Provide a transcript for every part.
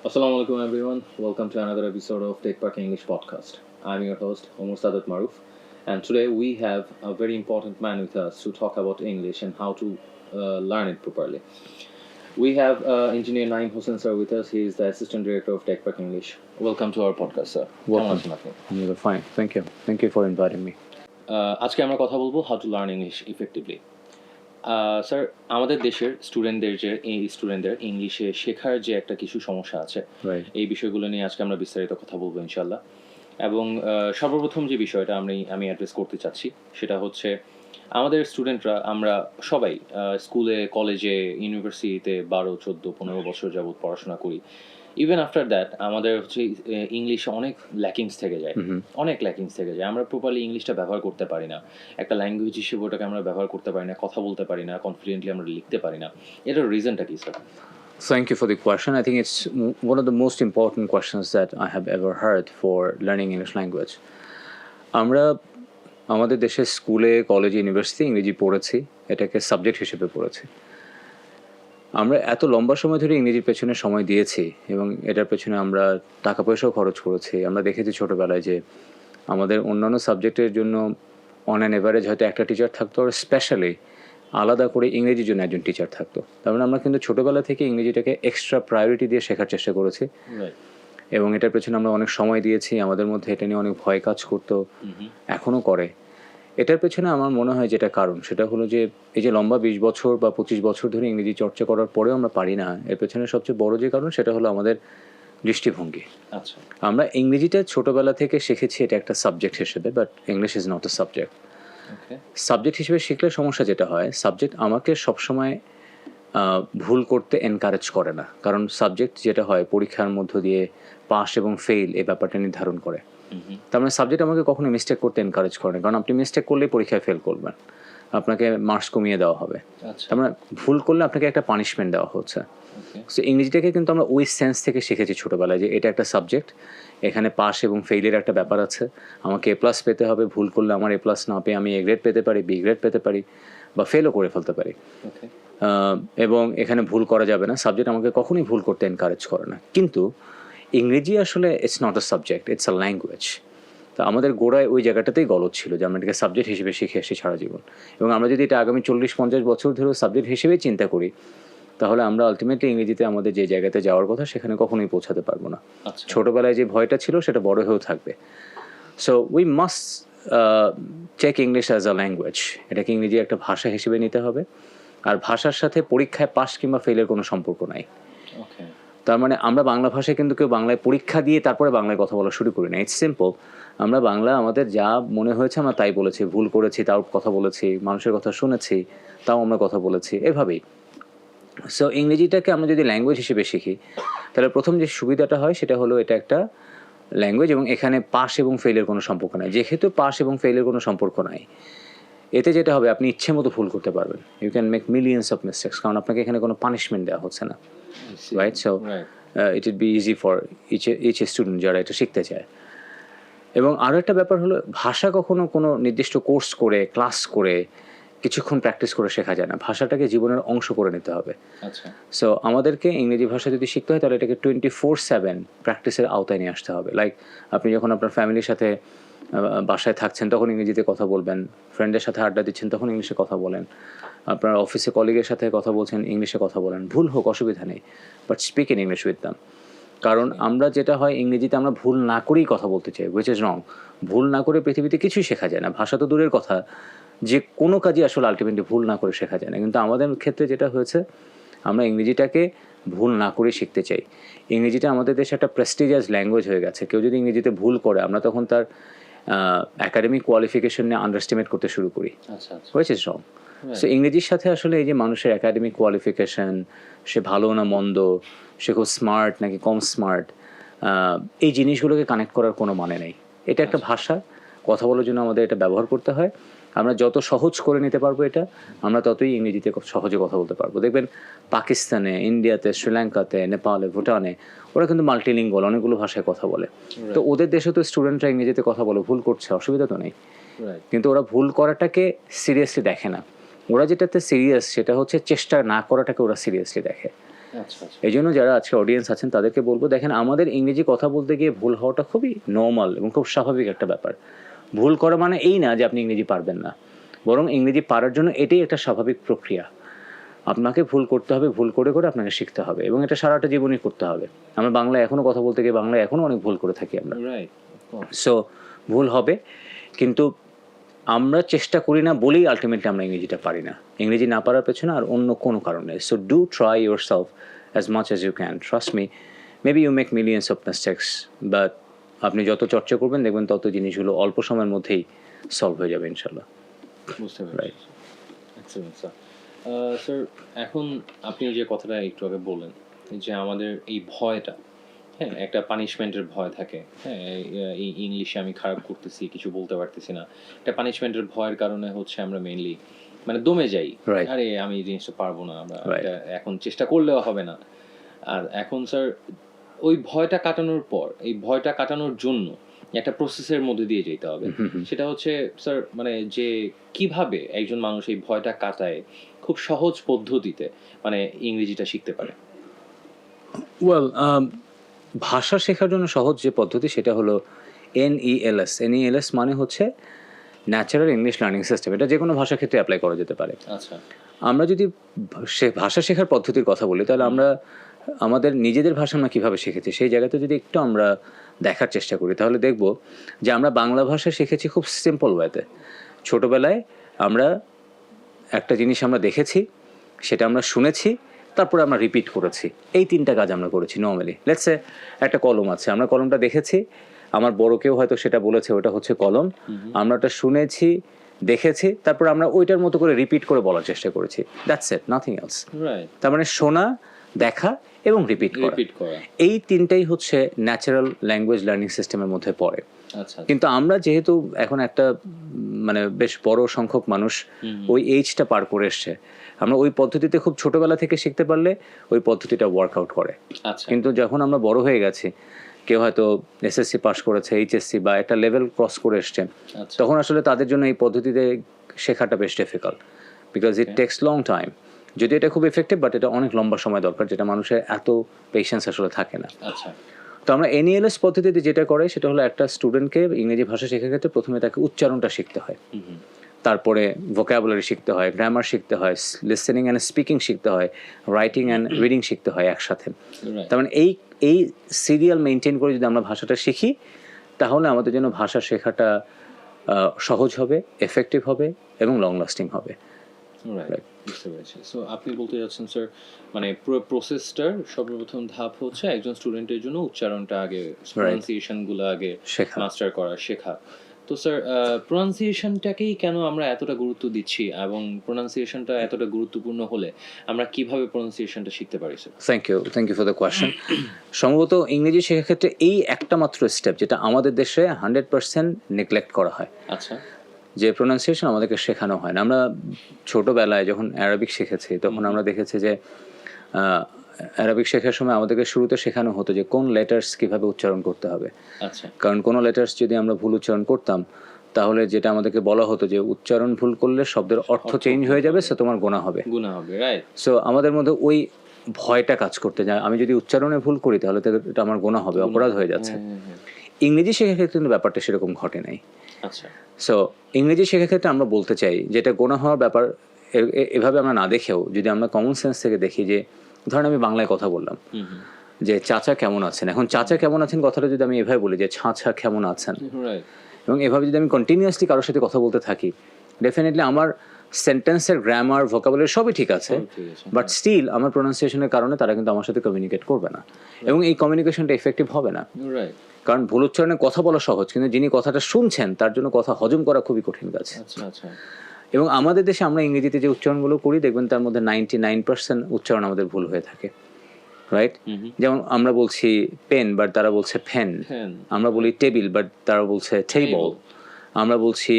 Assalamu alaikum everyone. Welcome to another episode of Tech Park English podcast. I'm your host Omar Sadat Maruf, and today we have a very important man with us to talk about English and how to learn it properly. We have engineer Naim Hussain sir with us. He is the assistant director of Tech Park English. Welcome to our podcast, sir. Welcome. কেমন আছেন আপনি? You're fine. Thank you for inviting me. আজকে আমরা কথা বলবো how to learn English effectively. Sir, আমাদের দেশের স্টুডেন্টদের ইংলিশে শেখার যে একটা কিছু সমস্যা আছে, Right. এই বিষয়গুলো নিয়ে আজকে আমরা বিস্তারিত কথা বলবো ইনশাল্লাহ। এবং সর্বপ্রথম যে বিষয়টা আমি অ্যাড্রেস করতে চাচ্ছি সেটা হচ্ছে আমাদের স্টুডেন্টরা আমরা সবাই স্কুলে, কলেজে, ইউনিভার্সিটিতে 12, 14, 15 বছর যাবৎ পড়াশোনা করি। ইভেন আফটার দ্যাট আমাদের হচ্ছে ইংলিশে অনেক ল্যাকিংস থেকে যায়, আমরা প্রপারলি ইংলিশটা ব্যবহার করতে পারি না। একটা ল্যাঙ্গুয়েজ হিসেবে ওটাকে আমরা ব্যবহার করতে পারি না, কথা বলতে পারি না, কনফিডেন্টলি আমরা লিখতে পারি না। এটার রিজনটা কি sir? Thank you for the question. I think it's one of the most important questions that I have ever heard for learning English language. আমরা আমাদের দেশের স্কুলে, কলেজে, ইউনিভার্সিটি ইংরেজি পড়েছি, এটাকে সাবজেক্ট হিসেবে পড়েছি। আমরা এত লম্বা সময় ধরে ইংরেজির পেছনে সময় দিয়েছি এবং এটার পেছনে আমরা টাকা পয়সাও খরচ করেছি। আমরা দেখেছি ছোটোবেলায় যে আমাদের অন্যান্য সাবজেক্টের জন্য অন অ্যান এভারেজ হয়তো একটা টিচার থাকতো, আর স্পেশালি আলাদা করে ইংরেজির জন্য একজন টিচার থাকতো। তার মানে আমরা কিন্তু ছোটোবেলা থেকে ইংরেজিটাকে এক্সট্রা প্রায়োরিটি দিয়ে শেখার চেষ্টা করেছি এবং এটার পেছনে আমরা অনেক সময় দিয়েছি। আমাদের মধ্যে এটা নিয়ে অনেক ভয় কাজ করতো, এখনও করে। এটার পেছনে আমার মনে হয় যেটা কারণ, সেটা হলো যে এই যে লম্বা 20 বছর বা 25 বছর ধরে ইংরেজি চর্চা করার পরেও আমরা পারি না, এর পেছনে সবচেয়ে বড় যে কারণ সেটা হলো আমাদের দৃষ্টিভঙ্গি। আচ্ছা, আমরা ইংরেজিটা ছোটোবেলা থেকে শিখেছি এটা একটা সাবজেক্ট হিসেবে, but English is not a subject. Subject হিসেবে শিখলে সমস্যা যেটা হয়, সাবজেক্ট আমাকে সবসময় ভুল করতে এনকারেজ করে না, কারণ সাবজেক্ট যেটা হয় পরীক্ষার মধ্য দিয়ে পাস এবং ফেল এই ব্যাপারটা নির্ধারণ করে। তার মানে সাবজেক্ট আমাকে কখনো মিস্টেক করতে এনকারেজ করে না, কারণ আপনি মিস্টেক করলেই পরীক্ষায় ফেল করবেন, আপনাকে মার্কস কমিয়ে দেওয়া হবে। তার মানে ভুল করলে আপনাকে একটা পানিশমেন্ট দেওয়া হচ্ছে। সো ইংরেজিটাকে কিন্তু আমরা ওই সেন্স থেকে শিখেছি ছোটোবেলায় যে এটা একটা সাবজেক্ট, এখানে পাস এবং ফেইলের একটা ব্যাপার আছে, আমাকে এ প্লাস পেতে হবে, ভুল করলে আমার এ প্লাস না পেয়ে আমি এ গ্রেড পেতে পারি, বি গ্রেড পেতে পারি, বা ফেলও করে ফেলতে পারি। এবং এখানে ভুল করা যাবে না, সাবজেক্ট আমাকে কখনোই ভুল করতে এনকারেজ করে না। কিন্তু ইংরেজি আসলে it's not a subject, it's a language. তা আমাদের গোড়ায় ওই জায়গাটাতেই গলদ ছিল যে আমরা এটাকে সাবজেক্ট হিসেবে শিখে এসেছি সারা জীবন, এবং আমরা যদি এটা আগামী 40-50 বছর ধরে সাবজেক্ট হিসেবেই চিন্তা করি, তাহলে আমরা আলটিমেটলি ইংরেজিতে আমাদের যে জায়গাতে যাওয়ার কথা সেখানে কখনোই পৌঁছাতে পারবো না। ছোটোবেলায় যে ভয়টা ছিল সেটা বড় হয়েও থাকবে। So we must take English as a language. এটাকে ইংরেজি একটা ভাষা হিসেবে নিতে হবে, আর ভাষার সাথে পরীক্ষায় পাস কিংবা ফেলের কোনো সম্পর্ক নাই। তার মানে আমরা বাংলা ভাষায় কিন্তু কেউ বাংলায় পরীক্ষা দিয়ে তারপরে বাংলায় কথা বলা শুরু করি না। ইটস সিম্পল, আমরা বাংলা আমাদের যা মনে হয়েছে আমরা তাই বলেছি, ভুল করেছি তাও কথা বলেছি, মানুষের কথা শুনেছি তাও আমরা কথা বলেছি, এভাবেই। সো ইংরেজিটাকে আমরা যদি ল্যাঙ্গুয়েজ হিসেবে শিখি, তাহলে প্রথম যে সুবিধাটা হয় সেটা হলো এটা একটা ল্যাঙ্গুয়েজ এবং এখানে পাস এবং ফেলের কোনো সম্পর্ক নাই। যেহেতু পাস এবং ফেলের কোনো সম্পর্ক নাই, এতে যেটা হবে আপনি ইচ্ছে মতো ভুল করতে পারবেন, you can make millions of mistakes, কারণ আপনাকে এখানে কোনো পানিশমেন্ট দেওয়া হচ্ছে না, right? So it would be easy for each student যারা এটা শিখতে চায়। এবং আরও একটা ব্যাপার হলো, ভাষা কখনো কোনো নির্দিষ্ট কোর্স করে, ক্লাস করে, কিছুক্ষণ প্র্যাকটিস করে শেখা যায় না, ভাষাটাকে জীবনের অংশ করে নিতে হবে। সো আমাদেরকে ইংরেজি ভাষা যদি শিখতে হয় তাহলে এটাকে 24/7 প্র্যাকটিসের আওতায় নিয়ে আসতে হবে। লাইক আপনি যখন আপনার ফ্যামিলির সাথে বাসায় থাকছেন তখন ইংরেজিতে কথা বলবেন, ফ্রেন্ডের সাথে আড্ডা দিচ্ছেন তখন ইংলিশে কথা বলেন, আপনার অফিসে কলিগের সাথে কথা বলছেন ইংলিশে কথা বলেন, ভুল হোক অসুবিধা নেই, but speak in English with them. কারণ আমরা যেটা হয় ইংরেজিতে আমরা ভুল না করেই কথা বলতে চাই, হুইচ ইজ রং। ভুল না করে পৃথিবীতে কিছুই শেখা যায় না, ভাষা তো দূরের কথা, যে কোনো কাজই আসলে আলটিমেটলি ভুল না করে শেখা যায় না। কিন্তু আমাদের ক্ষেত্রে যেটা হয়েছে, আমরা ইংরেজিটাকে ভুল না করে শিখতে চাই। ইংরেজিটা আমাদের দেশে একটা প্রেস্টিজিয়াস ল্যাঙ্গুয়েজ হয়ে গেছে, কেউ যদি ইংরেজিতে ভুল করে আমরা তখন তার অ্যাকাডেমিক কোয়ালিফিকেশন নিয়ে আন্ডারস্টিমেট করতে শুরু করি, হুইচ ইজ রং। সো ইংরেজির সাথে আসলে এই যে মানুষের একাডেমিক কোয়ালিফিকেশন, সে ভালো না মন্দ, সে খুব স্মার্ট নাকি কম স্মার্ট, এই জিনিসগুলোকে কানেক্ট করার কোনো মানে নেই। এটা একটা ভাষা, কথা বলার জন্য আমাদের এটা ব্যবহার করতে হয়। আমরা যত সহজ করে নিতে পারবো এটা, আমরা ততই ইংরেজিতে সহজে কথা বলতে পারবো। দেখবেন পাকিস্তানে, ইন্ডিয়াতে, শ্রীলঙ্কাতে, নেপালে, ভুটানে ওরা কিন্তু মাল্টিলিঙ্গুয়াল, অনেকগুলো ভাষায় কথা বলে। তো ওদের দেশে তো স্টুডেন্টরা ইংরেজিতে কথা বলে, ভুল করছে অসুবিধা তো নেই, কিন্তু ওরা ভুল করাটাকে সিরিয়াসলি দেখে না। ওরা যেটাতে সিরিয়াস সেটা হচ্ছে চেষ্টা না করাটাকে ওরা সিরিয়াসলি দেখে। আচ্ছা আচ্ছা এই জন্য যারা আজকে অডিয়েন্স আছেন তাদেরকে বলবো, দেখেন আমাদের ইংরেজি কথা বলতে গিয়ে ভুল হওয়াটা খুবই নর্মাল এবং খুব স্বাভাবিক একটা ব্যাপার। ভুল করা মানে এই না যে আপনি ইংরেজি পারবেন না, বরং ইংরেজি পারার জন্য এটাই একটা স্বাভাবিক প্রক্রিয়া। আপনাকে ভুল করতে হবে, ভুল করে করে আপনাকে শিখতে হবে, এবং এটা সারাটা জীবনই করতে হবে। আমরা বাংলায় এখনও কথা বলতে গিয়ে বাংলায় এখনও অনেক ভুল করে থাকি আমরা। রাইট। সো ভুল হবে, কিন্তু আমরা চেষ্টা করি না বলেই আলটিমেটলি আমরা ইংরেজিটা পারি না। ইংরেজি না পারার পেছনে আর অন্য কোনো কারণ নেই। So do try yourself as much as you can. Trust me, maybe you make millions of mistakes, but আপনি যত চর্চা করবেন দেখবেন তত জিনিসগুলো অল্প সময়ের মধ্যেই সলভ হয়ে যাবে ইনশাল্লাহ। বুঝতে পেরেছি। Excellent sir. স্যার, এখন আপনি যে কথাটা একটু আগে বললেন যে আমাদের এই ভয়টা, হ্যাঁ, একটা পানিশমেন্টের ভয় থাকে, হ্যাঁ, এই ইংলিশে আমি খারাপ করতেছি, কিছু বলতে পারতেছি না, একটা পানিশমেন্টের ভয়ের কারণে হচ্ছে আমরা মেইনলি মানে দমে যাই। Right. আরে আমি এই জিনিসটা পারবো না, আমরা Right. এটা এখন চেষ্টা করলেও হবে না। আর এখন স্যার ওই ভয়টা কাটানোর পর, এই ভয়টা কাটানোর জন্য একটা প্রসেসের মধ্যে দিয়ে যেতে হবে। সেটা হচ্ছে স্যার মানে যে কিভাবে একজন মানুষ এই ভয়টা কাটায় খুব সহজ পদ্ধতিতে মানে ইংরেজিটা শিখতে পারে। ওয়েল, ভাষা শেখার জন্য সহজ যে পদ্ধতি সেটা হলো NELS। NELS মানে হচ্ছে ন্যাচারাল ইংলিশ লার্নিং সিস্টেম। এটা যে কোনো ভাষা ক্ষেত্রে অ্যাপ্লাই করা যেতে পারে। আচ্ছা আমরা যদি ভাষা শেখার পদ্ধতির কথা বলি, তাহলে আমরা আমাদের নিজেদের ভাষা আমরা কীভাবে শিখেছি সেই জায়গাতে যদি একটু আমরা দেখার চেষ্টা করি, তাহলে দেখব যে আমরা বাংলা ভাষা শিখেছি খুব সিম্পল ওয়েতে। ছোটোবেলায় আমরা একটা জিনিস আমরা দেখেছি, সেটা আমরা শুনেছি, তারপরে আমরা রিপিট করেছি। এই তিনটা কাজ আমরা করেছি নর্মালি। লেটস সে একটা কলম আছে, আমরা কলমটা দেখেছি, আমার বড় কেউ হয়তো সেটা বলেছে ওটা হচ্ছে কলম, আমরা ওটা শুনেছি, দেখেছি, তারপর আমরা ওইটার মতো করে রিপিট করে বলার চেষ্টা করেছি। That's it, nothing else. Right. তার মানে শোনা, দেখা এবং রিপিট করা, এই তিনটাই হচ্ছে ন্যাচারাল ল্যাঙ্গুয়েজ লার্নিং সিস্টেমের মধ্যে পড়ে। আচ্ছা। কিন্তু আমরা যেহেতু এখন একটা মানে বেশ বড় সংখ্যক মানুষ ওই এইজটা পার করে এসছে, আমরা ওই পদ্ধতিতে খুব ছোটবেলা থেকে শিখতে পারলে ওই পদ্ধতিটা ওয়ার্কআউট করে। আচ্ছা। কিন্তু যখন আমরা বড় হয়ে গেছি, কেউ হয়তো SSC পাস করেছে, HSC বা একটা লেভেল ক্রস করে এসছে, আচ্ছা। তখন আসলে তাদের জন্য এই পদ্ধতিতে শেখাটা বেশ difficult, because it takes long time. যদি এটা খুব এফেক্টিভ, বাট এটা অনেক লম্বা সময় দরকার, যেটা মানুষের এত পেশেন্স আসলে থাকে না। আচ্ছা। তো আমরা NELS পদ্ধতিতে যেটা করে সেটা হলো একটা স্টুডেন্টকে ইংরেজি ভাষা শেখার ক্ষেত্রে প্রথমে তাকে উচ্চারণটা শিখতে হয়, তারপরে ভোকাবুলারি শিখতে হয়, গ্রামার শিখতে হয়, লিসেনিং অ্যান্ড স্পিকিং শিখতে হয়, রাইটিং অ্যান্ড রিডিং শিখতে হয় একসাথে। তার মানে এই সিরিয়াল মেনটেন করে যদি আমরা ভাষাটা শিখি, তাহলে আমাদের জন্য ভাষা শেখাটা সহজ হবে, এফেক্টিভ হবে এবং লং লাস্টিং হবে। রাইট, বুঝতে পেরেছি। সো আপনি বলতে যাচ্ছেন স্যার মানে পুরো প্রসেসটার সর্বপ্রথম ধাপ হচ্ছে একজন স্টুডেন্টের জন্য উচ্চারণটা আগে, প্রনাউন্সিয়েশনগুলো আগে মাস্টার করা, শেখা। তো স্যার প্রনাউন্সিয়েশনটাকেই কেন আমরা এতটা গুরুত্ব দিচ্ছি, এবং প্রনাউন্সিয়েশনটা এতটা গুরুত্বপূর্ণ হলে আমরা কিভাবে প্রনাউন্সিয়েশনটা শিখতে পারি sir? Thank you for the question. সম্ভবত ইংরেজি শেখার ক্ষেত্রে এই একটা মাত্র স্টেপ যেটা আমাদের দেশে 100% নেগলেক্ট করা হয়। আচ্ছা। যে প্রোনাউন্সিয়েশন আমাদেরকে শেখানো হয় না। আমরা ছোটোবেলায় যখন অ্যারাবিক শিখেছি, তখন আমরা দেখেছি যে অ্যারাবিক শেখার সময় আমাদেরকে শুরুতে শেখানো হতো যে কোন লেটার্স কীভাবে উচ্চারণ করতে হবে। আচ্ছা। কারণ কোনো লেটার্স যদি আমরা ভুল উচ্চারণ করতাম, তাহলে যেটা আমাদেরকে বলা হতো যে উচ্চারণ ভুল করলে শব্দের অর্থ চেঞ্জ হয়ে যাবে, সো তোমার গোনা হবে। রাইট। সো আমাদের মধ্যে ওই ভয়টা কাজ করতে যায়, আমি যদি উচ্চারণে ভুল করি তাহলে তো এটা আমার গোনা হবে, অপরাধ হয়ে যাচ্ছে। ইংরেজি শেখার ক্ষেত্রে কিন্তু ব্যাপারটা সেরকম ঘটে নাই। আচ্ছা। সো ইংরেজি শেখার ক্ষেত্রে আমরা বলতে চাই যেটা গোনা হওয়ার ব্যাপার, এভাবে আমরা না দেখেও যদি আমরা কমন সেন্স থেকে দেখি, যে ধরেন আমি বাংলায় কথা বললাম যে চাচা কেমন আছেন, এখন চাচা কেমন আছেন কথাটা যদি আমি এভাবে বলি যে ছাঁচা কেমন আছেন, এবং এভাবে যদি আমি কন্টিনিউয়াসলি কারোর সাথে কথা বলতে থাকি, ডেফিনেটলি আমার সেন্টেন্সের গ্রামার, ভোকাবুলারি সবই ঠিক আছে, বাট স্টিল আমার প্রোনাউন্সিয়েশনের কারণে তারা কিন্তু আমার সাথে কমিউনিকেট করবে না, এবং এই কমিউনিকেশনটা এফেক্টিভ হবে না। কারণ ভুল উচ্চারণে কথা বলা সহজ, কিন্তু যিনি কথাটা শুনছেন তার জন্য কথা হজম করা খুবই কঠিন কাজ। এবং আমাদের দেশে আমরা ইংরেজিতে যে উচ্চারণগুলো করি, দেখবেন তার মধ্যে 99% উচ্চারণ আমাদের ভুল হয়ে থাকে, রাইট? যেমন আমরা বলছি পেন, বাট তারা বলছে ফেন। আমরা বলি টেবিল, বাট তারা বলছে টেবল। আমরা বলছি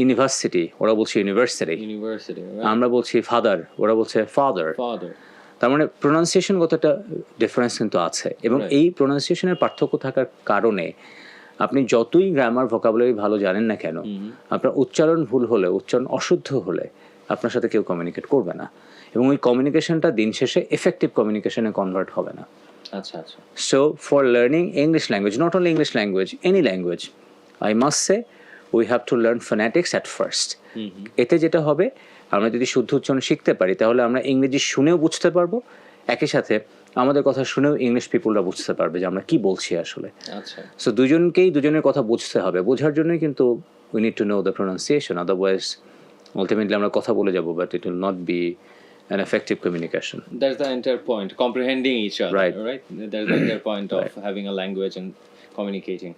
ইউনিভার্সিটি, ওরা বলছে ইউনিভার্সিটি। আমরা বলছি ফাদার, ওরা বলছে ফাদার। তার মানে প্রোনাউন্সিয়েশনগত একটা ডিফারেন্স কিন্তু আছে, এবং এই প্রোনাউন্সিয়েশনের পার্থক্য থাকার কারণে আপনি যতই গ্রামার, ভোকাবুলারি ভালো জানেন না কেন, আপনার উচ্চারণ ভুল হলে, উচ্চারণ অশুদ্ধ হলে আপনার সাথে কেউ কমিউনিকেট করবে না। এবং ওই কমিউনিকেশনটা দিন শেষে এফেক্টিভ কমিউনিকেশনে কনভার্ট হবে না। আচ্ছা আচ্ছা So for learning English language, not only English language, any language, I must say we have to learn phonetics at first. এতে যেটা হবে, আমরা যদি শুদ্ধ উচ্চারণ শিখতে পারি তাহলে আমরা ইংরেজি শুনেও বুঝতে পারবো, একই সাথে আমাদের কথা শুনেও ইংলিশ পিপলরা বুঝতে পারবে যে আমরা কি বলছি আসলে। আচ্ছা সো দুজনকেই দুজনের কথা বুঝতে হবে, বোঝার জন্যই কিন্তু we need to know the pronunciation, otherwise ultimately আমরা কথা বলে যাব but it will not be an effective communication. That's the entire point, comprehending each other, Right. right? That's the entire point of having a language and communicating.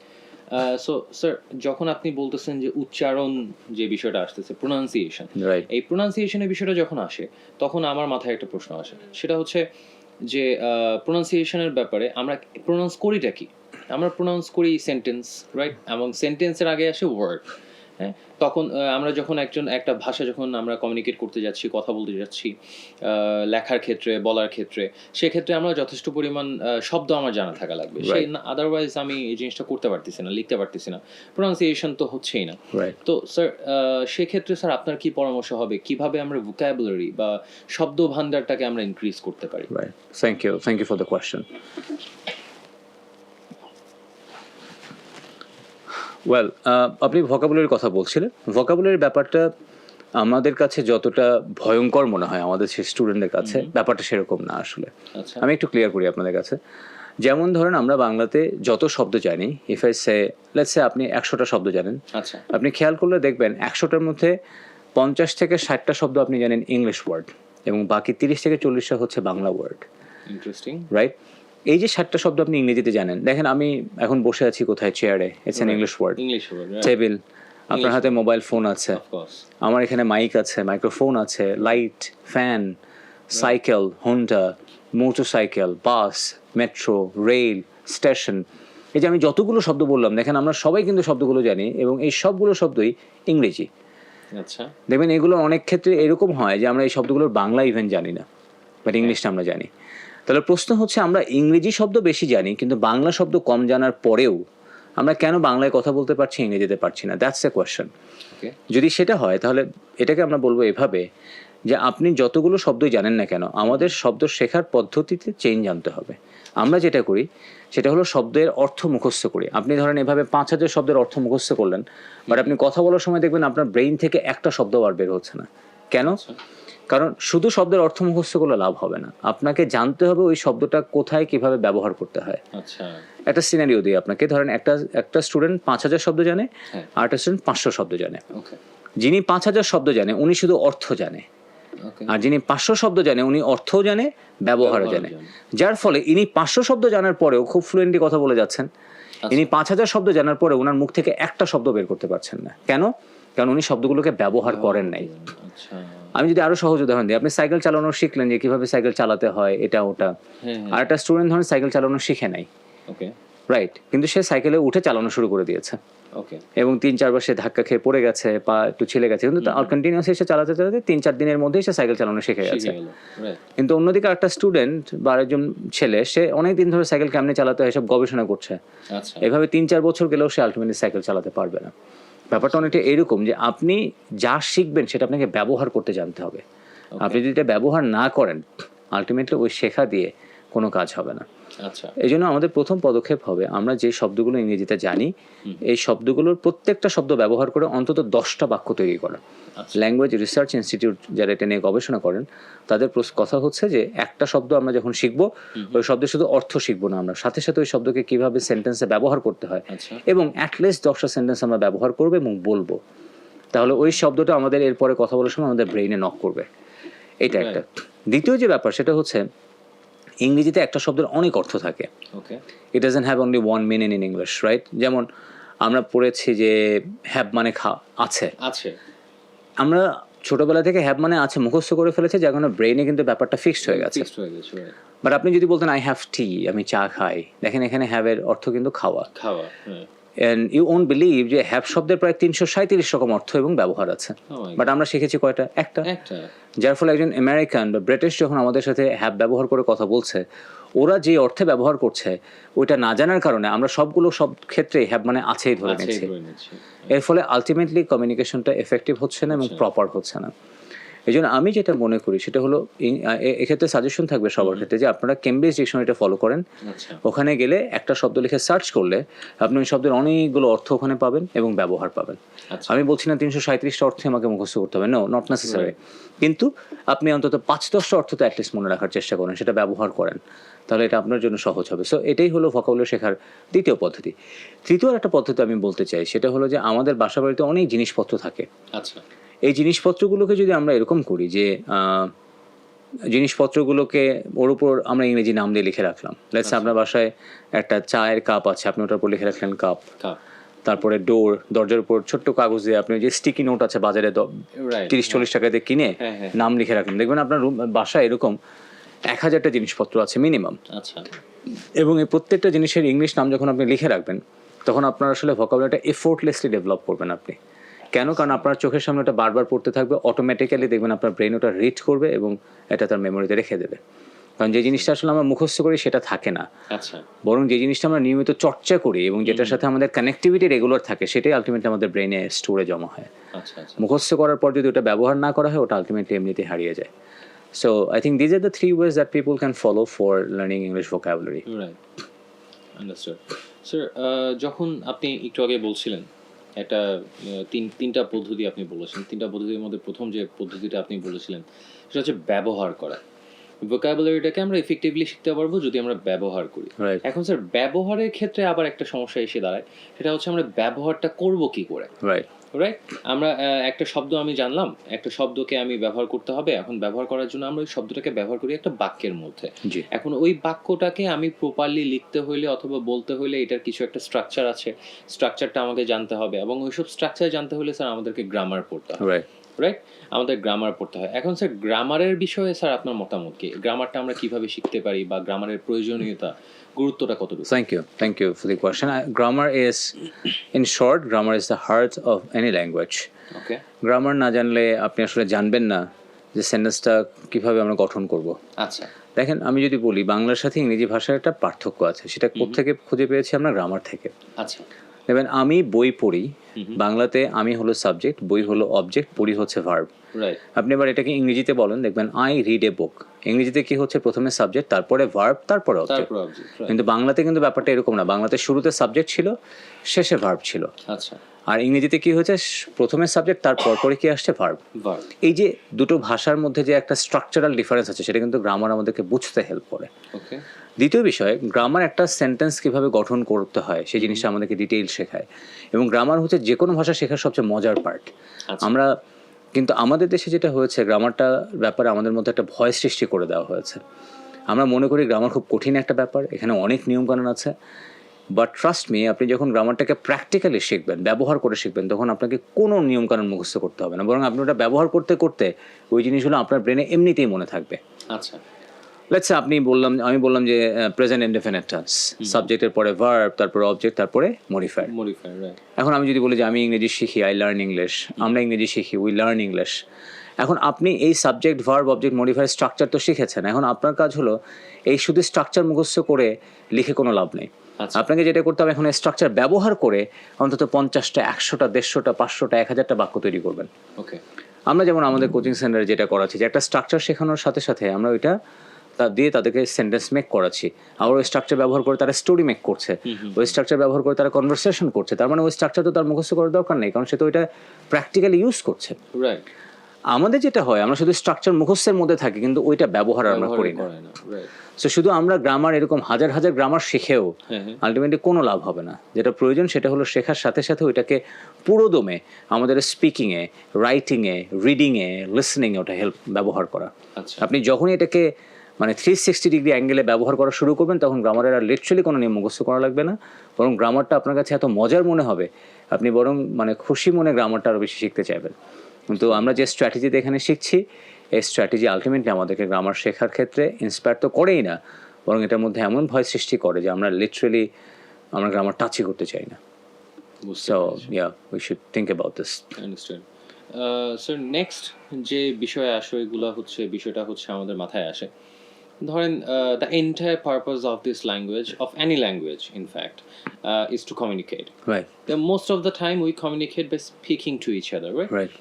So, sir, যখন আপনি বলতেছেন যে উচ্চারণ যে বিষয়টা আসতেছে, প্রোনাউন্সিয়েশন, Right. এই প্রোনাউন্সিয়েশনের বিষয়টা যখন আসে তখন আমার মাথায় একটা প্রশ্ন আসে, সেটা হচ্ছে যে প্রোনাউন্সিয়েশনের ব্যাপারে আমরা প্রোনাউন্স করিটা কি? আমরা প্রোনাউন্স করি সেন্টেন্স, রাইট? এবং সেন্টেন্সের আগে আসে ওয়ার্ড। হ্যাঁ, তখন আমরা যখন একটা ভাষা যখন আমরা কমিউনিকেট করতে যাচ্ছি, কথা বলতে যাচ্ছি, লেখার ক্ষেত্রে, বলার ক্ষেত্রে, সেক্ষেত্রে আমরা যথেষ্ট পরিমাণ শব্দ আমার জানা থাকা লাগবে। সেই আদারওয়াইজ আমি এই জিনিসটা করতে পারতেছি না, লিখতে পারতেছি না, প্রোনাউন্সিয়েশন তো হচ্ছেই না। Right. তো স্যার, সেক্ষেত্রে স্যার আপনার কি পরামর্শ হবে, কিভাবে আমরা ভোকাবুলারি বা শব্দ ভান্ডারটাকে আমরা ইনক্রিজ করতে পারি? Right. Thank you for the question. Well, আপনি ভোকাবুলারির কথা বলছিলেন। ভোকাবুলারির ব্যাপারটা আমাদের কাছে যতটা ভয়ঙ্কর মনে হয় আমাদের সেই স্টুডেন্টদের কাছে, ব্যাপারটা সেরকম না আসলে। আচ্ছা আমি একটু ক্লিয়ার করি আপনাদের কাছে। যেমন ধরেন আমরা বাংলাতে যত শব্দ জানি, if I say let's say আপনি 100টা শব্দ জানেন, আচ্ছা আপনি খেয়াল করলে দেখবেন 100টার মধ্যে 50 থেকে 60টা শব্দ আপনি জানেন ইংলিশ ওয়ার্ড, এবং বাকি 30 থেকে 40টা হচ্ছে বাংলা ওয়ার্ড, ইন্টারেস্টিং। রাইট? এই যে 60টা শব্দ আপনি ইংরেজিতে জানেন, দেখেন আমি এখন বসে আছি কোথায়, চেয়ারে, it's an English word. English word, table, আপনার হাতে মোবাইল ফোন আছে, অফ কোর্স। আমার এখানে মাইক আছে, মাইক্রোফোন আছে, light, fan, cycle, Honda, motorcycle, bus, metro, rail, station, এই যে আমি যতগুলো শব্দ বললাম, দেখেন আমরা সবাই কিন্তু শব্দগুলো জানি, এবং এই সবগুলো শব্দই ইংরেজি। আচ্ছা দেখবেন এগুলো অনেক ক্ষেত্রে এরকম হয় যে আমরা এই শব্দগুলোর বাংলা ইভেন জানি না, বাট ইংলিশটা আমরা জানি। তাহলে প্রশ্ন হচ্ছে, আমরা ইংরেজি শব্দ বেশি জানি কিন্তু বাংলা শব্দ কম জানার পরেও আমরা কেন বাংলায় কথা বলতে পারছি, ইংরেজিতে পারছি না? That's a question. ওকে যদি সেটা হয় তাহলে এটাকে আমরা বলবো এভাবে, যে আপনি যতগুলো শব্দই জানেন না কেন, আমাদের শব্দ শেখার পদ্ধতিতে চেঞ্জ আনতে হবে। আমরা যেটা করি সেটা হলো শব্দের অর্থ মুখস্থ করি। আপনি ধরেন এভাবে 5000 শব্দের অর্থ মুখস্থ করলেন, বাট আপনি কথা বলার সময় দেখবেন আপনার ব্রেইন থেকে একটা শব্দ আর বের হচ্ছে না। কেন? কারণ শুধু শব্দের অর্থ মুখস্থ করলে লাভ হবে না, আপনাকে জানতে হবে ওই শব্দটা কোথায় কিভাবে ব্যবহার করতে হয়। আচ্ছা একটা সিনারিও দিই আপনাকে, ধরেন একটা স্টুডেন্ট 5000 শব্দ জানে, হ্যাঁ। আর একটা স্টুডেন্ট 500 শব্দ জানে। ওকে যিনি 5000 শব্দ জানে উনি শুধু অর্থ জানে, ওকে আর যিনি 500 শব্দ জানে উনি অর্থও জানে, ব্যবহারও জানে। যার ফলে ইনি 500 শব্দ জানার পরেও খুব ফ্লুয়েন্টলি কথা বলে যাচ্ছেন, ইনি 5000 শব্দ জানার পরে ওনার মুখ থেকে একটা শব্দ বের করতে পারছেন না। কেন? কারণ উনি শব্দগুলোকে ব্যবহার করেন নাই। আচ্ছা আমি যদি আরো সহজ উদাহরণ দিই, আপনি সাইকেল চালানো শিখলেন, যে কিভাবে সাইকেল চালাতে হয় এটা ওটা, আর একটা স্টুডেন্ট ধরেন সাইকেল চালানো শিখে নাই, ওকে রাইট? কিন্তু সে সাইকেলে উঠে চালানো শুরু করে দিয়েছে, ওকে এবং 3-4 বার সে ধাক্কা খেয়ে পড়ে গেছে, পা একটু ছিলে গেছে, কিন্তু কন্টিনিউয়াসলি সে চালাতে চালাতে 3-4 দিনের মধ্যেই সে সাইকেল চালানো শিখে গেছে। কিন্তু অন্যদিকে একটা স্টুডেন্ট বা একজন ছেলে, সে অনেক দিন ধরে সাইকেল কেমনে চালাতে হয় সব গবেষণা করছে, আচ্ছা এভাবে 3-4 বছর গেলেও সে আলটিমেটলি সাইকেল চালাতে পারবে না। ব্যাপারটা অনেকটা এরকম যে আপনি যা শিখবেন সেটা আপনাকে ব্যবহার করতে জানতে হবে। আপনি যদি এটা ব্যবহার না করেন, আলটিমেটলি ওই শেখা দিয়ে কোনো কাজ হবে না। আচ্ছা এই জন্য আমাদের প্রথম পদক্ষেপ হবে, আমরা যে শব্দগুলো ইংরেজিতে জানি এই শব্দগুলোর প্রত্যেকটা শব্দ ব্যবহার করে অন্তত 10টা বাক্য তৈরি করা। ল্যাঙ্গুয়েজ রিসার্চ ইনস্টিটিউট যারা এটা নিয়ে গবেষণা করেন, তাদের কথা হচ্ছে যে একটা শব্দ আমরা যখন শিখবো, ওই শব্দের শুধু অর্থ শিখবো না, আমরা সাথে সাথে ওই শব্দকে কিভাবে সেন্টেন্সে ব্যবহার করতে হয়, এবং অ্যাটলিস্ট 10টা সেন্টেন্স আমরা ব্যবহার করবো এবং বলবো, তাহলে ওই শব্দটা আমাদের এরপরে কথা বলার সময় আমাদের ব্রেইনে নক করবে। এটা একটা। দ্বিতীয় যে ব্যাপার সেটা হচ্ছে, ইংরেজিতে একটা শব্দের অনেক অর্থ থাকে। Okay it doesn't have only one meaning in English, right? যেমন আমরা পড়েছি যে হ্যাভ মানে আছে। আছে আমরা ছোটবেলা থেকে হ্যাভ মানে আছে মুখস্থ করে ফেলেছি, যার কারণে ব্রেইনে কিন্তু ব্যাপারটা ফিক্সড হয়ে গেছে। বাট আপনি যদি বলতেন আই হ্যাভ টি, আমি চা খাই, দেখেন এখানে হ্যাভ এর অর্থ কিন্তু খাওয়া। And you won't believe যে হ্যাভ শব্দের প্রায় 337 রকম অর্থ এবং ব্যবহার আছে, বাট আমরা শিখেছি কয়টা? একটা। যার ফলে একজন আমেরিকান বা ব্রিটিশ যখন আমাদের সাথে হ্যাভ ব্যবহার করে কথা বলছে, ওরা যে অর্থে ব্যবহার করছে ওইটা না জানার কারণে আমরা সব ক্ষেত্রে হ্যাভ মানে আছেই ধরে নিচ্ছি। এর ফলে আলটিমেটলি কমিউনিকেশনটা এফেক্টিভ হচ্ছে না এবং প্রপার হচ্ছে না। এই জন্য আমি যেটা মনে করি সেটা হলো এক্ষেত্রে সাজেশন থাকবে সবার ক্ষেত্রে যে আপনারা কেমব্রিজ ডিকশনারিটা ফলো করেন। আচ্ছা ওখানে গেলে একটা শব্দ লিখে সার্চ করলে আপনি ওই শব্দের অনেকগুলো অর্থ ওখানে পাবেন এবং ব্যবহার পাবেন। আচ্ছা আমি বলছি না 337টা অর্থে আমাকে মুখস্থ করতে হবে, নো, নট নেসেসারি, কিন্তু আপনি অন্তত 5-10টা অর্থ তো অ্যাটলিস্ট মনে রাখার চেষ্টা করেন, সেটা ব্যবহার করেন, তাহলে এটা আপনার জন্য সহজ হবে। সো এটাই হলো ভোকাবুলারি শেখার দ্বিতীয় পদ্ধতি। তৃতীয় একটা পদ্ধতি আমি বলতে চাই, সেটা হলো যে আমাদের বাসা বাড়িতে অনেক জিনিসপত্র থাকে। আচ্ছা এই জিনিসপত্রগুলোকে যদি আমরা এরকম করি যে জিনিসপত্রগুলোকে ওর উপর আমরা ইংরেজি নাম দিয়ে লিখে রাখলাম। লেটস আপনার বাসায় একটা চায়ের কাপ আছে, আপনি ওটার উপর লিখে রাখলেন কাপ। কাপ তারপরে ডোর, দরজার উপর ছোট্ট কাগজ দিয়ে আপনি যে স্টিকি নোট আছে বাজারে রাইট 30-40 টাকা দিয়ে কিনে হ্যাঁ, হ্যাঁ। নাম লিখে রাখলেন, দেখবেন আপনার বাসায় এরকম 1000টা জিনিসপত্র আছে মিনিমাম। আচ্ছা এবং এই প্রত্যেকটা জিনিসের ইংলিশ নাম যখন আপনি লিখে রাখবেন তখন আপনার আসলে ভোকাবুলারিটা এফোর্টলেসলি ডেভেলপ করবেন আপনি। কেন? কারণ আপনার চোখের সামনে ওটা বারবার পড়তে থাকবে, অটোমেটিক্যালি দেখবেন আপনার ব্রেন ওটা রিড করবে এবং এটা তার মেমোরিতে রেখে দেবে। কারণ যে জিনিসটা আসলে আমরা মুখস্থ করি সেটা থাকে না, আচ্ছা বরং যে জিনিসটা আমরা নিয়মিত চর্চা করি এবং যেটার সাথে আমাদের কানেক্টিভিটি রেগুলার থাকে সেটাই আলটিমেটলি আমাদের ব্রেনে স্টোরে জমা হয়। আচ্ছা আচ্ছা মুখস্থ করার পর যদি ওটা ব্যবহার না করা হয় ওটা আলটিমেটলি এমনিতেই হারিয়ে যায়। So I think these are the 3 ways that people can follow for learning English vocabulary. Right understood sir. যখন আপনি একটু আগে বলছিলেন একটা তিনটা পদ্ধতি আপনি বলেছেন, তিনটা পদ্ধতির মধ্যে প্রথম যে পদ্ধতিটা আপনি বলেছিলেন সেটা হচ্ছে ব্যবহার করা। ভোকাবুলারিটাকে আমরা এফেক্টিভলি শিখতে পারবো যদি আমরা ব্যবহার করি। রাইট এখন স্যার ব্যবহারের ক্ষেত্রে আবার একটা সমস্যা এসে দাঁড়ায়, সেটা হচ্ছে আমরা ব্যবহারটা করব কি করে। রাইট রাইট, আমরা একটা শব্দ আমি জানলাম, একটা শব্দকে আমি ব্যবহার করতে হবে। এখন ব্যবহার করার জন্য আমরা ওই শব্দটাকে ব্যবহার করি একটা বাক্যের মধ্যে। জি এখন ওই বাক্যটাকে আমি প্রপারলি লিখতে হইলে অথবা বলতে হইলে এটার কিছু একটা স্ট্রাকচার আছে, স্ট্রাকচারটা আমাকে জানতে হবে এবং ওইসব স্ট্রাকচার জানতে হলে স্যার আমাদেরকে গ্রামার পড়তে হবে। রাইট। রাইট, আমাদের গ্রামার পড়তে হয়। এখন স্যার গ্রামারের বিষয়ে স্যার আপনার মতামত কি? গ্রামারটা আমরা কিভাবে শিখতে পারি বা গ্রামারের প্রয়োজনীয়তা, গুরুত্বটা কতটুকু? Thank you for the question. Grammar is, in short, grammar is the heart of any language. Okay grammar না জানলে আপনি আসলে জানবেন না যে সেন্টেন্সটা কিভাবে আমরা গঠন করব। আচ্ছা দেখেন, আমি যদি বলি বাংলার সাথে ইংরেজি ভাষার একটা পার্থক্য আছে, সেটা কোত্থেকে খুঁজে পেয়েছি আমরা? গ্রামার থেকে। আচ্ছা দেখবেন, আমি বই পড়ি, বাংলাতে আমি হলো সাবজেক্ট, বই হলো অবজেক্ট, পড়ি হচ্ছে ভার্ব। রাইট আপনি এবার এটাকে ইংরেজিতে বলেন, দেখবেন আই রিড এ বুক। ইংরেজিতে কি হচ্ছে? প্রথমে সাবজেক্ট, তারপরে ভার্ব, তারপরে অবজেক্ট। তারপর অবজেক্ট। রাইট কিন্তু বাংলাতে কিন্তু ব্যাপারটা এরকম না, বাংলাতে শুরুতে সাবজেক্ট ছিল, শেষে ভার্ব ছিল। আচ্ছা আর ইংরেজিতে কি হয়েছে? প্রথমে সাবজেক্ট, তারপর পরে কি আসছে? ভার্ব। ভার্ব। এই যে দুটো ভাষার মধ্যে যে একটা স্ট্রাকচারাল ডিফারেন্স আছে সেটা কিন্তু গ্রামার আমাদেরকে বুঝতে হেল্প করে। ওকে দ্বিতীয় বিষয়, গ্রামার একটা সেন্টেন্স কিভাবে গঠন করতে হয় সেই জিনিসটা আমাদেরকে ডিটেইল শেখায়। এবং গ্রামার হচ্ছে যে কোনো ভাষা শেখার সবচেয়ে মজার পার্ট। আচ্ছা আমরা কিন্তু আমাদের দেশে যেটা হয়েছে, গ্রামারটা ব্যাপারে আমাদের মধ্যে একটা ভয় সৃষ্টি করে দেওয়া হয়েছে। আমরা মনে করি গ্রামার খুব কঠিন একটা ব্যাপার, এখানে অনেক নিয়মকানুন আছে। বাট ট্রাস্ট মি, আপনি যখন গ্রামারটাকে প্র্যাকটিক্যালি শিখবেন, ব্যবহার করে শিখবেন, তখন আপনাকে কোনো নিয়মকানুন মুখস্থ করতে হবে না, বরং আপনি ওটা ব্যবহার করতে করতে ওই জিনিসগুলো আপনার ব্রেনে এমনিতেই মনে থাকবে। আচ্ছা লেটস সে আমি বললাম যে প্রেজেন্ট ইনডেফিনিট টেন্স, সাবজেক্টের পরে ভার্ব, তারপরে অবজেক্ট, তারপরে মডিফায়ার। মডিফায়ার। রাইট এখন আমি যদি বলি যে আমি ইংরেজি শিখি, আই লার্ন ইংলিশ, আমরা ইংরেজি শিখি, উই লার্ন ইংলিশ। এখন আপনি এই subject, verb, object, modifier structure তো শিখেছেন, এখন আপনার কাজ হলো এই শুধু স্ট্রাকচার মুখস্থ করে লিখে কোনো লাভ নেই। আচ্ছা আপনাকে যেটা করতে হবে, এখন এই স্ট্রাকচার ব্যবহার করে অন্তত 50টা, 100টা, 150টা, 500টা, 1000টা বাক্য তৈরি করবেন। ওকে আমরা যেমন আমাদের কোচিং সেন্টারে যেটা করাচ্ছি, যে একটা স্ট্রাকচার শেখানোর সাথে সাথে আমরা ওইটা দিয়ে তাদেরকে সেন্টেন্স মেক করাচ্ছি। আবার ওই স্ট্রাকচার ব্যবহার করে তারা স্টোরি মেক করছে, ওই স্ট্রাকচার ব্যবহার করে তারা কনভারসেশন করছে। তার মানে ওই স্ট্রাকচার তো তার মুখস্থ করার দরকার নেই, কারণ সে তো ওইটা প্র্যাকটিক্যালি ইউজ করছে। রাইট আমাদের যেটা হয়, আমরা শুধু স্ট্রাকচার মুখস্থের মধ্যে থাকি, কিন্তু ওইটা ব্যবহার আমরা করি না। রাইট সো শুধু আমরা গ্রামার, এরকম হাজার হাজার গ্রামার শিখেও হ্যাঁ হ্যাঁ আলটিমেটলি কোনো লাভ হবে না। যেটা প্রয়োজন সেটা হলো শেখার সাথে সাথে ওইটাকে পুরো দমে আমাদের স্পিকিংয়ে, রাইটিংয়ে, রিডিংয়ে, লিসনিংয়ে ওটা ব্যবহার করা। আচ্ছা আপনি যখনই এটাকে মানে 360 ডিগ্রি অ্যাঙ্গেলে ব্যবহার করা শুরু করবেন, তখন গ্রামারের আর লিটারালি কোনো নিয়ম মুখস্থ করা লাগবে না, বরং গ্রামারটা আপনার কাছে এত মজার মনে হবে, আপনি বরং মানে খুশি মনে গ্রামারটা আরও বেশি শিখতে চাইবেন। কিন্তু আমরা যে স্ট্র্যাটেজিতে এখানে শিখছি, এই স্ট্র্যাটেজি আলটিমেটলি আমাদেরকে গ্রামার শেখার ক্ষেত্রে ইন্সপায়ার তো করেই না, বরং এটার মধ্যে এমন ভয় সৃষ্টি করে যে আমরা লিটারালি আমরা গ্রামার টাচই করতে চাই না। বুঝতে সো পেরেছি। Yeah, we should think about this. Understand. Sir next যে বিষয়ে আসে এগুলো হচ্ছে, বিষয়টা হচ্ছে আমাদের মাথায় আসে ধরেন the entire purpose of this language, of any language in fact, is to communicate. Right. Most of the time we communicate by speaking to each other, right? Right.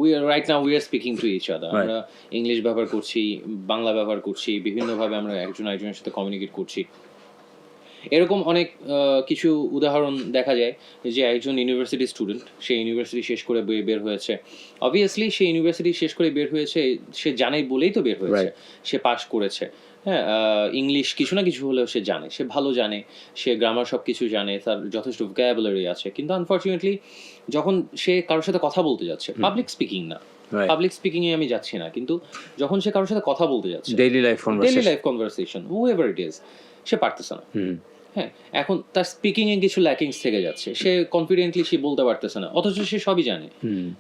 We are right now we are speaking to each other. Right. আমরা English ব্যবহার করছি, বাংলা ব্যবহার করছি, বিভিন্নভাবে আমরা একজন আরেকজনের সাথে কমিউনিকেট করছি। এরকম অনেক কিছু উদাহরণ দেখা যায় যে একজন ইউনিভার্সিটি স্টুডেন্ট, সে ইউনিভার্সিটি শেষ করে বের হয়েছে। অবভিয়াসলি সে ইউনিভার্সিটি শেষ করে বের হয়েছে, সে জানে বলেই তো বের হয়েছে, সে পাশ করেছে। হ্যাঁ, ইংলিশ কিছু না কিছু হলেও সে জানে, সে ভালো জানে, সে গ্রামার সব কিছু জানে, তার যথেষ্ট ভোকাবুলারি আছে। কিন্তু আনফর্চুনেটলি যখন সে কারোর সাথে কথা বলতে যাচ্ছে, পাবলিক স্পিকিং না, পাবলিক স্পিকিং এ আমি যাচ্ছি না, কিন্তু যখন সে কারোর সাথে কথা বলতে যাচ্ছে, daily life conversation, however it is, সে পারতেছে না। হ্যাঁ, এখন তার স্পিকিং এ কিছু ল্যাকিংস থেকে যাচ্ছে, সে কনফিডেন্টলি সে বলতে পারতেছে না, অথচ সে সবই জানে।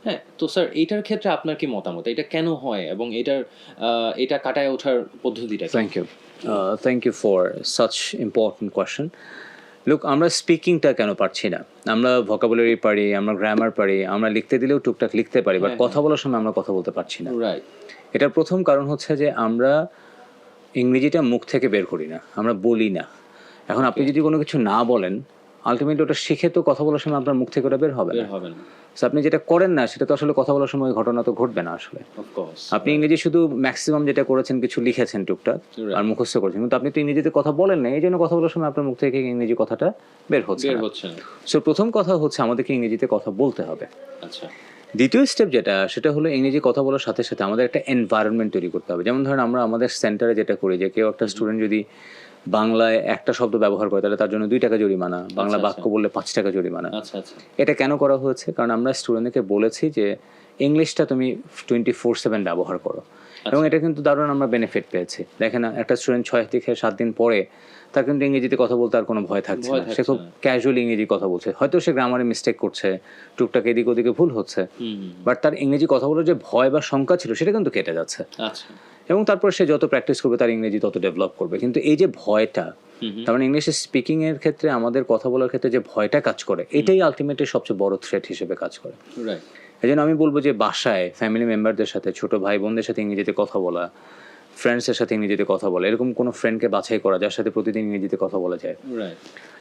হ্যাঁ, তো স্যার এইটার ক্ষেত্রে আপনার কি মতামত, এটা কেন হয় এবং এটা কাটায় ওঠার পদ্ধতিটা? Thank you for such important question. Look, আমরা স্পিকিংটা কেন পারছি না? আমরা ভোকাবুলারি পারি, আমরা গ্রামার পারি, আমরা লিখতে দিলেও টুকটাক লিখতে পারি, বাট কথা বলার সময় আমরা কথা বলতে পারছি না। রাইট। এটার প্রথম কারণ হচ্ছে যে আমরা ইংরেজিটা মুখ থেকে বের করি না, আমরা বলি না। এখন আপনি যদি কোনো কিছু না বলেন, আলটিমেটলি ওটা শিখে তো কথা বলার সময় আপনার মুখ থেকে ওটা বের হবে না। আপনি যেটা করেন না সেটা তো আসলে কথা বলার সময় ঘটনা তো ঘটবে না আসলে। আপনি ইংরেজি শুধু ম্যাক্সিমাম যেটা করেছেন, কিছু লিখেছেন টুকটাক আর মুখস্থ করেছেন, কিন্তু আপনি তো ইংরেজিতে কথা বলেন না, এই জন্য কথা বলার সময় আপনার মুখ থেকে ইংরেজি কথাটা বের হচ্ছে না। সো প্রথম কথা হচ্ছে আমাদেরকে ইংরেজিতে কথা বলতে হবে। আচ্ছা। দ্বিতীয় স্টেপ সেটা হলো ইংরেজি কথা বলার সাথে সাথে আমাদের একটা এনভায়রনমেন্ট তৈরি করতে হবে। যেমন ধরেন আমরা আমাদের সেন্টারে যেটা করি, যে কেউ একটা স্টুডেন্ট যদি বাংলায় একটা শব্দ ব্যবহার করে তাহলে তার জন্য 2 টাকা জরিমানা, বাংলা বাক্য বললে 5 টাকা জরিমানা। এটা কেন করা হয়েছে? কারণ আমরা স্টুডেন্টদেরকে বলেছি যে ইংলিশটা তুমি 24/7 ব্যবহার করো, এবং এটা কিন্তু দারুণ আমরা বেনিফিট পেয়েছি। দেখেন না, একটা স্টুডেন্ট 6 থেকে 7 দিন পরে তার কিন্তু ইংরেজিতে কথা বলতে আর কোনো ভয় থাকছে না, সে খুব ক্যাজুয়ালি ইংরেজি কথা বলছে। হয়তো সে গ্রামারে মিস্টেক করছে, টুকটাক এদিক ওদিকে ভুল হচ্ছে, বাট তার ইংরেজি কথা বলার যে ভয় বা শঙ্কা ছিল সেটা কিন্তু কেটে যাচ্ছে। এবং তারপর সে যত প্র্যাকটিস করবে তার ইংরেজি তত ডেভেলপ করবে। কিন্তু এই যে ভয়টা, তার মানে ইংলিশে স্পিকিং এর ক্ষেত্রে আমাদের কথা বলার ক্ষেত্রে যে ভয়টা কাজ করে, এটাই আলটিমেটলি সবচেয়ে বড় থ্রেট হিসেবে কাজ করে। এই জন্য আমি বলবো যে বাসায় ফ্যামিলি মেম্বারদের সাথে, ছোট ভাই বোনদের সাথে ইংরেজিতে কথা বলা, ফ্রেন্ডসের সাথে ইংরেজিতে কথা বলা, এরকম কোনো ফ্রেন্ডকে বাছাই করা যার সাথে প্রতিদিন ইংরেজিতে কথা বলা যায়।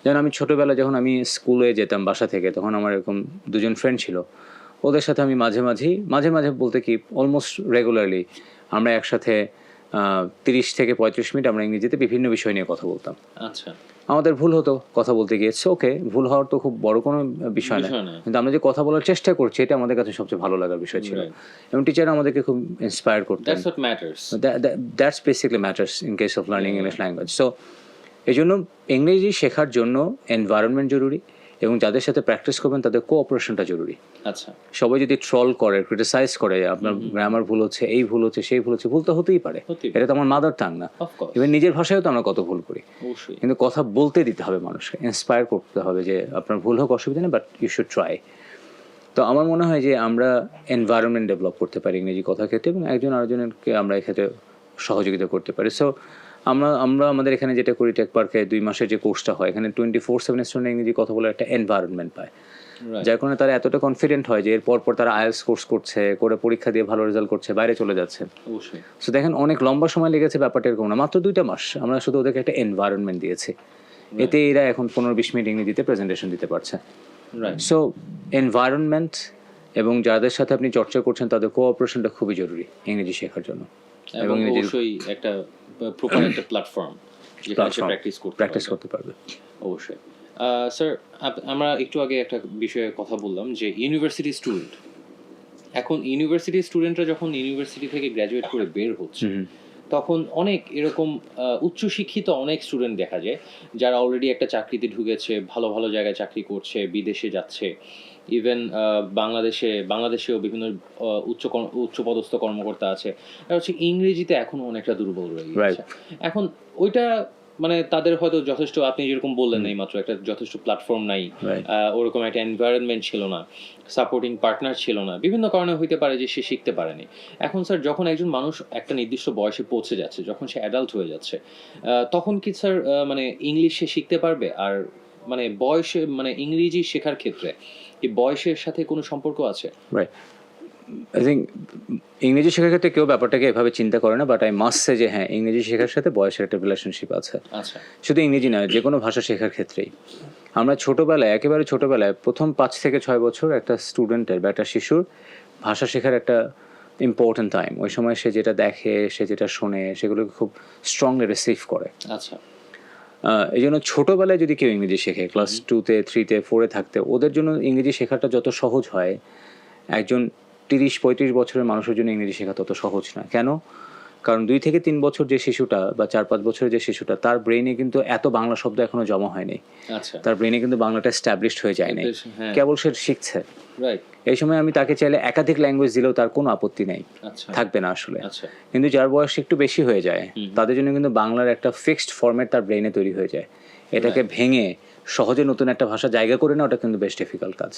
যেমন আমি ছোটোবেলায় যখন আমি স্কুলে যেতাম বাসা থেকে, তখন আমার এরকম 2জন ফ্রেন্ড ছিল, ওদের সাথে আমি মাঝে মাঝে বলতে কি অলমোস্ট রেগুলারলি আমরা একসাথে 30 থেকে 35 মিনিট আমরা ইংরেজিতে বিভিন্ন বিষয় নিয়ে কথা বলতাম। আচ্ছা। আমাদের ভুল হতো কথা বলতে গিয়ে, ওকে, ভুল হওয়ার তো খুব বড় কোনো বিষয় না, কিন্তু আমরা যে কথা বলার চেষ্টা করছি এটা আমাদের কাছে সবচেয়ে ভালো লাগার বিষয় ছিল, এবং টিচার আমাদেরকে খুব ইন্সপায়ার করতেন। That's basically matters in case of learning English language. So এই জন্য ইংরেজি শেখার জন্য এনভায়রনমেন্ট জরুরি, এবং যাদের সাথে প্র্যাকটিস করবেন তাদের কোঅপারেশনটা জরুরি। আচ্ছা। সবাই যদি ট্রল করে, ক্রিটিসাইজ করে, আপনার গ্রামার ভুল হচ্ছে, এই ভুল হচ্ছে, সেই ভুল হচ্ছে, ভুল তো হতেই পারে, এটা তো আমার মাদার টাং না। ইভেন নিজের ভাষায়ও তো আমরা কত ভুল করি, কিন্তু কথা বলতে দিতে হবে মানুষকে, ইন্সপায়ার করতে হবে যে আপনার ভুল হোক অসুবিধা নেই, বাট ইউ শুড ট্রাই। তো আমার মনে হয় যে আমরা এনভায়রনমেন্ট ডেভেলপ করতে পারি ইংরেজি কথা ক্ষেত্রে, এবং একজন আরেকজনকে আমরা এক্ষেত্রে সহযোগিতা করতে পারি। সো আমরা আমাদের এখানে যেটা করি, টেক পার্কে 2 মাসের যে কোর্সটা হয়, এখানে 24/7 স্টুডেন্ট ইংরেজি কথা বলার একটা এনভায়রনমেন্ট পায়, যার কারণে তারা এতটা কনফিডেন্ট হয় যে এরপর তারা আইএলটিএস কোর্স করে পরীক্ষা দিয়ে ভালো রেজাল্ট করছে, বাইরে চলে যাচ্ছে। সো দেখেন, অনেক লম্বা সময় লেগেছে ব্যাপারটা এরকম না, মাত্র 2টা মাস আমরা শুধু ওদেরকে একটা এনভায়রনমেন্ট দিয়েছি, এতে এরা এখন 15-20 মিনিট ইংরেজিতে প্রেজেন্টেশন দিতে পারছে। সো এনভায়রনমেন্ট এবং যাদের সাথে আপনি চর্চা করছেন তাদের কোঅপারেশনটা খুবই জরুরি ইংরেজি শেখার জন্য, এবং অবশ্যই একটা প্রপার একটা প্ল্যাটফর্ম যেখানে সে প্র্যাকটিস করতে পারবে। অবশ্যই। স্যার, আমরা একটু আগে একটা বিষয়ে কথা বললাম যে ইউনিভার্সিটি স্টুডেন্ট, এখন ইউনিভার্সিটি স্টুডেন্টরা যখন ইউনিভার্সিটি থেকে গ্র্যাজুয়েট করে বের হচ্ছে, তখন অনেক এরকম উচ্চশিক্ষিত অনেক স্টুডেন্ট দেখা যায় যারা অলরেডি একটা চাকরিতে ঢুকেছে, ভালো ভালো জায়গায় চাকরি করছে, বিদেশে যাচ্ছে, ইভেন বাংলাদেশেও বিভিন্ন উচ্চপদস্থ কর্মকর্তা আছে, আর হচ্ছে ইংরেজিতে এখনো অনেকটা দুর্বল রয়ে গেছে। এখন ওইটা মানে তাদের হয়তো যথেষ্ট, আপনি যেরকম বললেন এই মাত্র, একটা যথেষ্ট প্ল্যাটফর্ম নাই, ওরকম একটা এনভায়রনমেন্ট ছিল না, সাপোর্টিং পার্টনার ছিল না, বিভিন্ন কারণে হইতে পারে যে সে শিখতে পারেনি। এখন স্যার, যখন একজন মানুষ একটা নির্দিষ্ট বয়সে পৌঁছে যাচ্ছে, যখন সে অ্যাডাল্ট হয়ে যাচ্ছে, তখন কি স্যার মানে ইংলিশ সে শিখতে পারবে? আর মানে বয়সে, মানে ইংরেজি শেখার ক্ষেত্রে কি বয়সের সাথে কোনো সম্পর্ক আছে? আই থিঙ্ক ইংরেজি শেখার ক্ষেত্রে কেউ ব্যাপারটাকে এভাবে চিন্তা করে না, বাট আই মাস্ট সে যে হ্যাঁ, ইংরেজি শেখার সাথে বয়সের একটা রিলেশনশিপ আছে। আচ্ছা শুধু ইংরেজি নয়, যে কোনো ভাষা শেখার ক্ষেত্রেই আমরা একেবারে ছোটোবেলায় প্রথম 5 থেকে 6 বছর একটা স্টুডেন্টের বা একটা শিশুর ভাষা শেখার একটা ইম্পর্ট্যান্ট টাইম। ওই সময় সে যেটা দেখে, সে যেটা শোনে, সেগুলোকে খুব স্ট্রংলি রিসিভ করে। আচ্ছা এই জন্য ছোটোবেলায় যদি কেউ ইংরেজি শেখে, ক্লাস 2-তে 3-তে 4-এ থাকতে, ওদের জন্য ইংরেজি শেখাটা যত সহজ হয়, একজন 30-35 বছরের মানুষের জন্য ইংরেজি শেখা তত সহজ না। কেন? কারণ 2 থেকে 3 বছর যে শিশুটা বা 4-5 বছরের যে শিশুটা, তার ব্রেইনে কিন্তু এত বাংলা শব্দ এখনো জমা হয়নি। আচ্ছা তার ব্রেইনে কিন্তু বাংলাটা এস্টাবলিশড হয়ে যায় নাই, হ্যাঁ কেবল সে শিখছে। রাইট এই সময় আমি তাকে চাইলে একাধিক ল্যাঙ্গুয়েজ দিলেও তার কোনো আপত্তি নেই, আচ্ছা থাকবে না আসলে। আচ্ছা কিন্তু যার বয়স একটু বেশি হয়ে যায়, তাদের জন্য কিন্তু বাংলার একটা ফিক্সড ফরম্যাট তার ব্রেইনে তৈরি হয়ে যায়। এটাকে ভেঙে সহজে নতুন একটা ভাষা জায়গা করে না, ওটা কিন্তু বেশ ডিফিকাল্ট কাজ।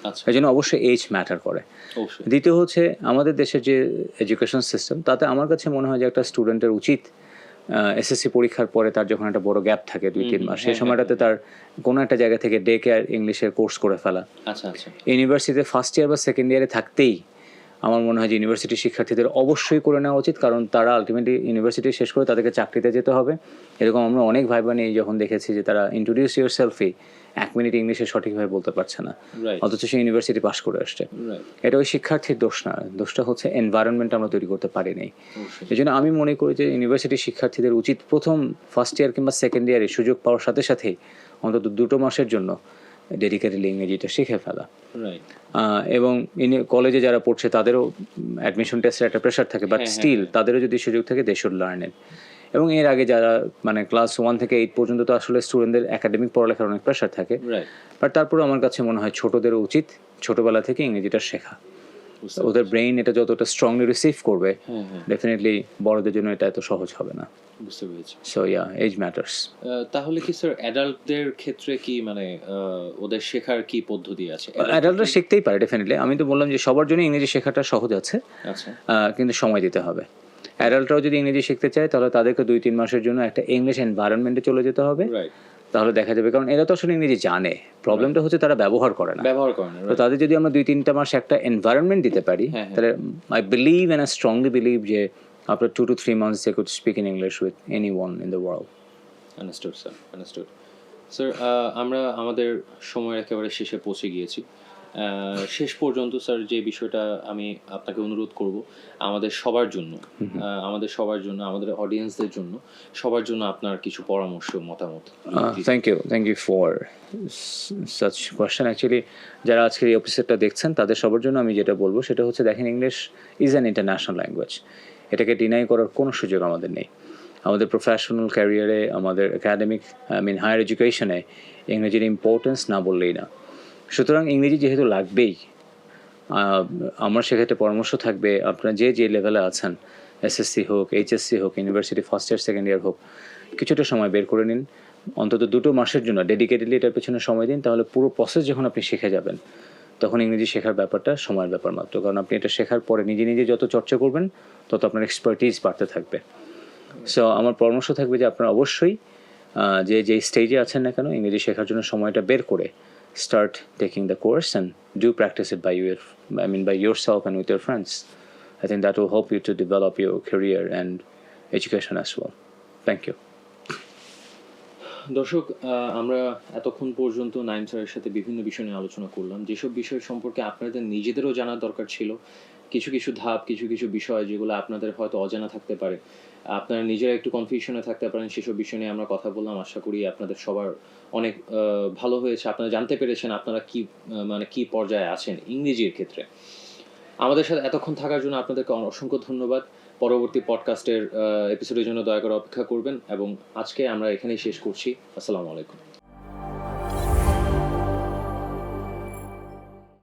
আচ্ছা এই জন্য অবশ্যই এজ ম্যাটার করে। অবশ্যই দ্বিতীয় হচ্ছে আমাদের দেশের যে এডুকেশন সিস্টেম, তাতে আমার কাছে মনে হয় যে একটা স্টুডেন্টের উচিত এসএসসি পরীক্ষার পরে তার যখন একটা বড় গ্যাপ থাকে 2-3 মাস, সেই সময়টাতে তার কোনো একটা জায়গা থেকে ডে কেয়ার ইংলিশের কোর্স করে ফেলা। আচ্ছা আচ্ছা ইউনিভার্সিটিতে ফার্স্ট ইয়ার বা সেকেন্ড ইয়ারে থাকতেই আমার মনে হয় যে ইউনিভার্সিটির শিক্ষার্থীদের অবশ্যই করে নেওয়া উচিত, কারণ তারা আলটিমেটলি ইউনিভার্সিটি শেষ করে তাদেরকে চাকরিতে যেতে হবে। এরকম আমরা অনেক ভাই বোন যখন দেখেছি যে তারা ইন্ট্রোডিউস ইউর সেলফি 1 মিনিট ইংলিশে সঠিকভাবে বলতে পারছে না, রাইট অথচ সে ইউনিভার্সিটি পাশ করে আসছে। রাইট এটা ওই শিক্ষার্থীর দোষ না, দোষটা হচ্ছে এনভায়রনমেন্ট আমরা তৈরি করতে পারিনি। অবশ্যই এই জন্য আমি মনে করি যে ইউনিভার্সিটির শিক্ষার্থীদের উচিত প্রথম ফার্স্ট ইয়ার কিংবা সেকেন্ড ইয়ারে সুযোগ পাওয়ার সাথে সাথেই অন্তত 2 মাসের জন্য ডেডিকেটেডলি ইংরেজিটা শিখে ফেলা। রাইট এবং কলেজে যারা পড়ছে তাদেরও অ্যাডমিশন টেস্টের একটা প্রেশার থাকে, বাট হ্যাঁ, স্টিল তাদেরও যদি সুযোগ থাকে দে শুড লার্ন ইট। এবং এর আগে যারা মানে ক্লাস 1 থেকে 8 পর্যন্ত তো আসলে স্টুডেন্টদের একাডেমিক পড়ালেখার অনেক প্রেশার থাকে, রাইট বাট তারপরে আমার কাছে মনে হয় ছোটদেরও উচিত ছোটবেলা থেকে ইংরেজিটা শেখা। ওদের ব্রেইন এটা যতটা স্ট্রংলি রিসিভ করবে, হ্যাঁ হ্যাঁ ডেফিনেটলি বড়দের জন্য এটা এত সহজ হবে না। বুঝতে পেরেছি সো ইয়া, এজ ম্যাটার্স। তাহলে কি স্যার অ্যাডাল্টদের ক্ষেত্রে কি মানে ওদের শেখার কি পদ্ধতি আছে অ্যাডাল্টরা শিখতেই পারে ডেফিনেটলি। আমি তো বললাম যে সবার জন্য ইংরেজি শেখাটা সহজ আছে, আচ্ছা কিন্তু সময় দিতে হবে। অ্যাডাল্টরাও যদি ইংরেজি শিখতে চায় তাহলে তাদেরকে 2-3 মাসের জন্য একটা ইংলিশ এনভায়রনমেন্টে চলে যেতে হবে, রাইট তাহলে দেখা যাবে। কারণ এরা তো আসলে ইংরেজি জানে, প্রবলেমটা হচ্ছে তারা ব্যবহার করে না। ব্যবহার করে না তো তাদের যদি আমরা 2-3টা মাস একটা এনভায়রনমেন্ট দিতে পারি, হ্যাঁ, হ্যাঁ। তাহলে I believe and I strongly believe যে after 2 to 3 months they could speak in English with anyone in the world. Understood sir understood sir আমরা আমাদের সময়ের একেবারে শেষে পৌঁছে গিয়েছি। শেষ পর্যন্ত স্যার যে বিষয়টা আমি আপনাকে অনুরোধ করব আমাদের সবার জন্য আমাদের অডিয়েন্সদের জন্য সবার জন্য আপনার কিছু পরামর্শ মতামত Thank you for such question. Actually, যারা আজকের এই এপিসোডটা দেখছেন তাদের সবার জন্য আমি যেটা বলবো সেটা হচ্ছে, দেখেন, English is an international language. এটাকে ডিনাই করার কোনো সুযোগ আমাদের নেই। আমাদের প্রফেশনাল ক্যারিয়ারে, আমাদের একাডেমিক হায়ার এডুকেশনে ইংরেজির ইম্পর্টেন্স না বললেই না। সুতরাং ইংরেজি যেহেতু লাগবেই, আমার সেক্ষেত্রে পরামর্শ থাকবে, আপনারা যে লেভেলে আছেন, এসএসসি হোক, এইচএসসি হোক, university first year second year হোক, কিছুটা সময় বের করে নিন, অন্তত 2 মাসের জন্য ডেডিকেটেডলি এটার পেছনে সময় দিন। তাহলে পুরো প্রসেস যখন আপনি শিখে যাবেন, তখন ইংরেজি শেখার ব্যাপারটা সময়ের ব্যাপার মাত্র। কারণ আপনি এটা শেখার পরে নিজে যত চর্চা করবেন, তত আপনার এক্সপার্টিজ বাড়তে থাকবে। সো আমার পরামর্শ থাকবে যে আপনারা অবশ্যই যে স্টেজে আছেন না কেন, ইংরেজি শেখার জন্য সময়টা বের করে start taking the course and do practice it by yourself and with your friends. I think that will help you to develop your career and education as well. Thank you. দর্শক, আমরা এতক্ষণ পর্যন্ত নাইম স্যারের সাথে বিভিন্ন বিষয় নিয়ে আলোচনা করলাম, যেসব বিষয় সম্পর্কে আপনাদের নিজেদেরও জানার দরকার ছিল। কিছু ধাপ, কিছু বিষয় যেগুলো আপনাদের হয়তো অজানা থাকতে পারে, আপনারা নিজেরা একটু কনফিউশনে থাকতে পারেন, সেসব বিষয় নিয়ে আমরা কথা বললাম। আশা করি আপনাদের সবার অনেক ভালো হয়েছে, আপনারা জানতে পেরেছেন আপনারা কি পর্যায়ে আছেন ইংরেজির ক্ষেত্রে। আমাদের সাথে এতক্ষণ থাকার জন্য আপনাদেরকে অসংখ্য ধন্যবাদ। পরবর্তী পডকাস্টের এপিসোডের জন্য দয়া করে অপেক্ষা করবেন, এবং আজকে আমরা এখানেই শেষ করছি। আসসালামু আলাইকুম।